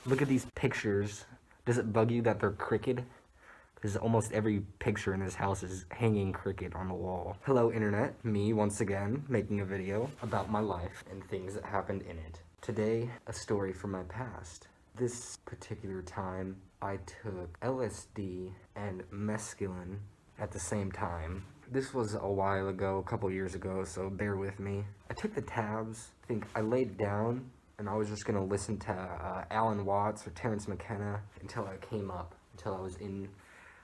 Look at these pictures. Does it bug you that they're crooked? Because almost every picture in this house is hanging crooked on the wall. Hello, internet. Me, once again, making a video about my life and things that happened in it. Today, a story from my past. This particular time, I took LSD and mescaline at the same time. This was a while ago, a couple years ago, so bear with me. I took the tabs. I think I laid down and I was just gonna listen to Alan Watts or Terrence McKenna until I came up, until I was in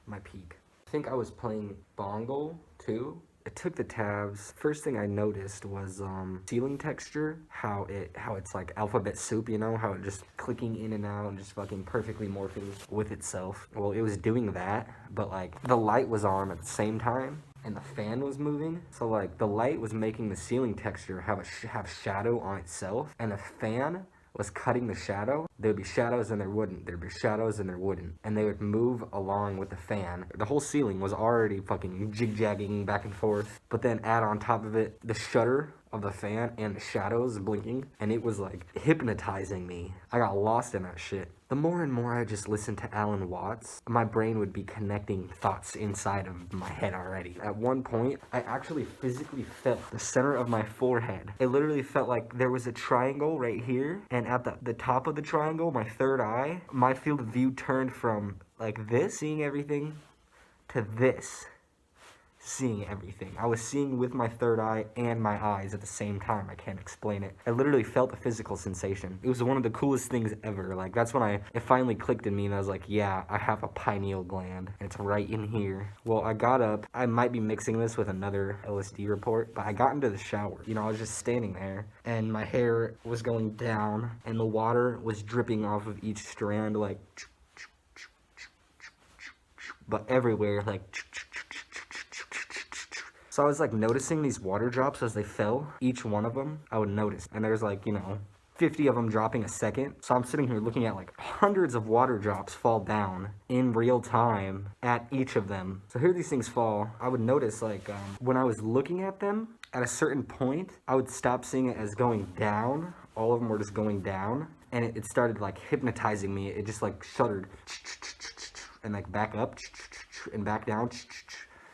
my peak. I think I was playing bongo too. I took the tabs. First thing I noticed was ceiling texture, how it's like alphabet soup, you know, how it just clicking in and out and just fucking perfectly morphing with itself. Well, it was doing that, but like the light was on at the same time and the fan was moving. So like the light was making the ceiling texture have shadow on itself, and the fan was cutting the shadow. There would be shadows and there wouldn't. There'd be shadows and there wouldn't. And they would move along with the fan. The whole ceiling was already fucking jig-jagging back and forth. But then add on top of it the shutter of the fan and the shadows blinking. And it was like hypnotizing me. I got lost in that shit. The more and more I just listened to Alan Watts, my brain would be connecting thoughts inside of my head already. At one point, I actually physically felt the center of my forehead. It literally felt like there was a triangle right here, and at the top of the triangle, my third eye, my field of view turned from like this, seeing everything, to this, seeing everything. I was seeing with my third eye and my eyes at the same time. I can't explain it. I literally felt a physical sensation. It was one of the coolest things ever. Like, that's when it finally clicked in me, and I was like, yeah, I have a pineal gland, and it's right in here. Well, I got up. I might be mixing this with another LSD report, but I got into the shower. You know, I was just standing there, and my hair was going down, and the water was dripping off of each strand, like, but everywhere, like, so I was like noticing these water drops as they fell, each one of them, I would notice. And there's like, you know, 50 of them dropping a second. So I'm sitting here looking at like hundreds of water drops fall down in real time at each of them. So here these things fall. I would notice like when I was looking at them, at a certain point, I would stop seeing it as going down. All of them were just going down. And it started like hypnotizing me. It just like shuddered and like back up and back down.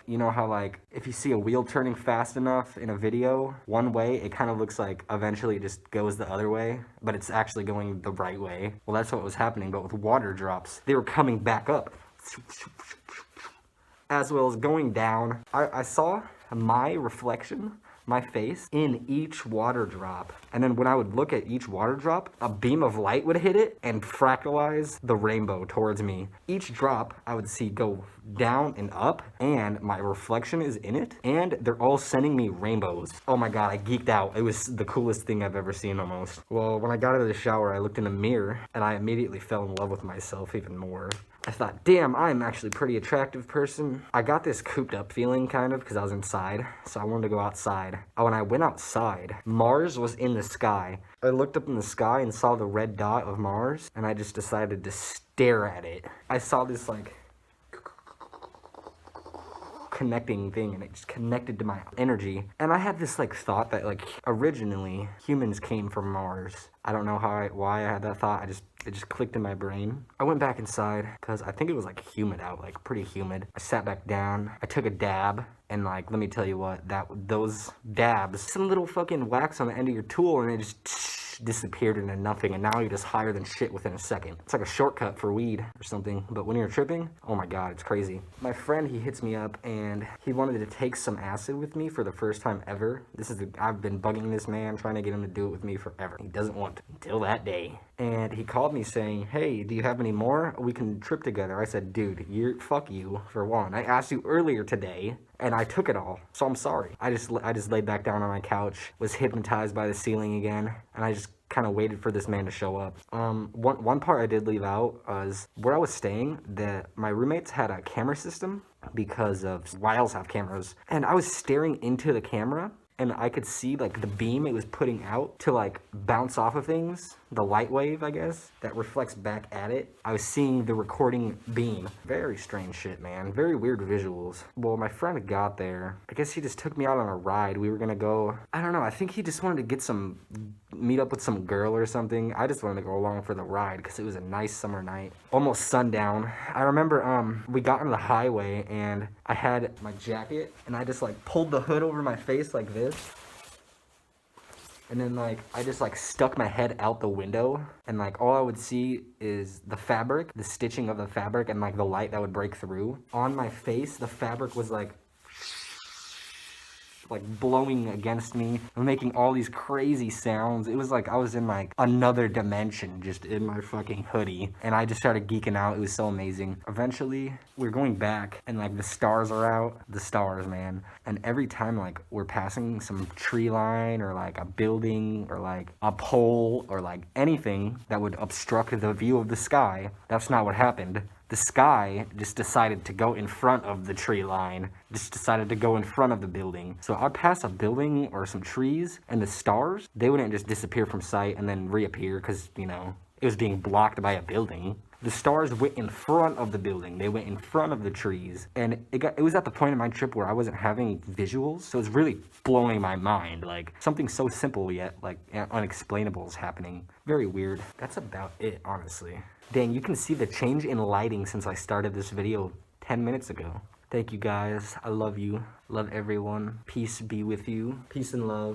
You know how like if you see a wheel turning fast enough in a video one way, it kind of looks like eventually it just goes the other way, but it's actually going the right way. Well, that's what was happening, but with water drops, they were coming back up as well as going down. I saw my reflection, my face, in each water drop. And then when I would look at each water drop, a beam of light would hit it and fractalize the rainbow towards me. Each drop I would see go down and up, and my reflection is in it, and they're all sending me rainbows. Oh my god, I geeked out. It was the coolest thing I've ever seen almost. Well, when I got out of the shower, I looked in the mirror, and I immediately fell in love with myself even more. I thought, damn, I'm actually a pretty attractive person. I got this cooped up feeling kind of because I was inside, so I wanted to go outside. When I went outside, Mars was in the sky. I looked up in the sky and saw the red dot of Mars, and I just decided to stare at it. I saw this like connecting thing, and it just connected to my energy. And I had this like thought that like originally humans came from Mars. I don't know why I had that thought. It just clicked in my brain. I went back inside because I think it was like humid out, like pretty humid. I sat back down. I took a dab, and like let me tell you what, those dabs, some little fucking wax on the end of your tool, and it just disappeared into nothing, and now you're just higher than shit within a second. It's like a shortcut for weed or something, but when you're tripping, oh my god, it's crazy. My friend, he hits me up, and he wanted to take some acid with me for the first time ever. I've been bugging this man, trying to get him to do it with me forever. He doesn't want to until that day. And he called me saying, hey, do you have any more? We can trip together. I said, dude, fuck you, for one. I asked you earlier today, and I took it all, so I'm sorry. I just laid back down on my couch, was hypnotized by the ceiling again, and I just kind of waited for this man to show up. One part I did leave out was where I was staying, my roommates had a camera system because of Wiles have cameras, and I was staring into the camera, and I could see like the beam it was putting out to like bounce off of things, the light wave, I guess, that reflects back at it. I was seeing the recording beam. Very strange shit, man. Very weird visuals. Well, my friend got there. I guess he just took me out on a ride. We were gonna go, I don't know, I think he just wanted to get some meet up with some girl or something. I just wanted to go along for the ride because it was a nice summer night. Almost sundown. I remember we got on the highway and I had my jacket and I just like pulled the hood over my face like this. And then like I just like stuck my head out the window and like all I would see is the fabric, the stitching of the fabric and like the light that would break through. On my face, the fabric was like blowing against me and making all these crazy sounds. It was like I was in like another dimension just in my fucking hoodie, and I just started geeking out. It was so amazing. Eventually we're going back and like the stars are out. The stars, man. And every time like we're passing some tree line or like a building or like a pole or like anything that would obstruct the view of the sky, that's not what happened. The sky just decided to go in front of the tree line, just decided to go in front of the building. So I'd pass a building or some trees, and the stars, they wouldn't just disappear from sight and then reappear because, you know, it was being blocked by a building. The stars went in front of the building. They went in front of the trees. And it was at the point in my trip where I wasn't having visuals, so it was really blowing my mind. Like, something so simple yet, like, unexplainable is happening. Very weird. That's about it, honestly. Dang, you can see the change in lighting since I started this video 10 minutes ago. Thank you guys. I love you. Love everyone. Peace be with you. Peace and love.